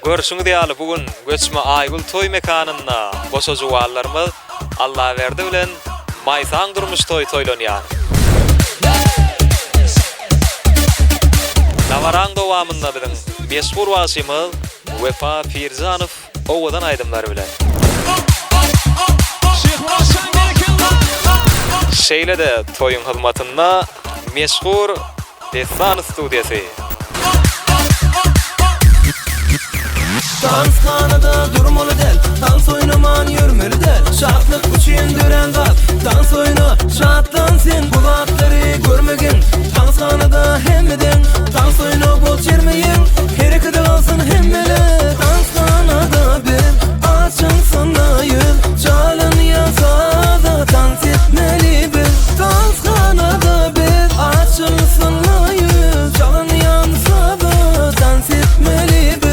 Görüşüňiz diýaly bugün göçme Aýgul toý mekanynda goşajuwarlarymyz Allah berdi bilen maýsaň durmuş toý toýlanýar. Navaraň dowamynda biziň meşhur wasymyz Wefa Firzanow owadan aýdymlar bilen. Şeýle-de toýun hyzmatynda meşhur Desan studiýasy. Dansxanada durmalı del, dans oynaman yürmeli del. Şatlık uçuyen düren kat, dans oyna, şatlan sen. Bulaklary görmegin, dansxanada hemmeden. Dans oyna bol çermeyin, herekede kalsın hemmele. Dansxanada bir açılsın ayıl, çalın yazada dans etmeli bir. Dansxanada bir açılsın ayıl, çalın yansada dans etmeli bir.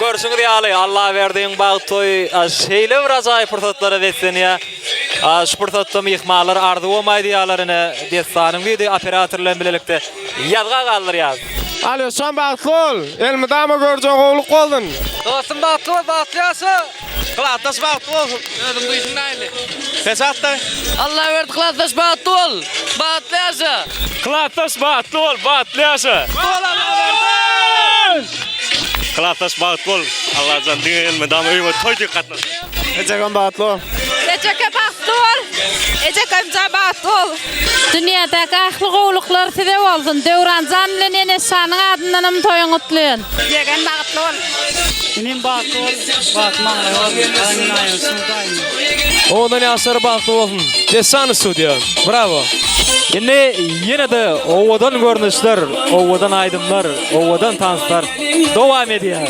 Görüşüňiz diýaly Allah berdiň bagy toý şeýle bir ajaýyp pursatlara wetsenýär. Şu pursatda myhmanlar ardy bolmaý diýýärlerine Desanyň video operatorlaryň bilelikde ýazga galdyrýar. Alo, şan bagtol. Elmidama görjek gowluk boldun. Dostum bagtol, bagtlyasy. Klatdaş bagtol. Özüm duýsun näli. Fesatda. Allah berdi klatdaş bagtol. Bagtlyasy. Klatdaş bagtol, bagtlyasy. Allah berdi. Klatdaş bagtol. Allah jan diň elmidama öýme toýdy gatnaş. Ejegan bagtol. Ejeke bagtol. Ejekemja bagtol. Dünyadaky ahly gowluklar sebep boldun. Döwranjan bilen Enesanyň adyndan toýun gutlaýan. Ejegen bagtol. Benim bagtol. Bakmaň Odan ýaşar bagtol bolsun. Desan studio. Bravo. Indi ýene-de owadan görnüşler, owadan aýdymlar, owadan tanslar dowam edýär.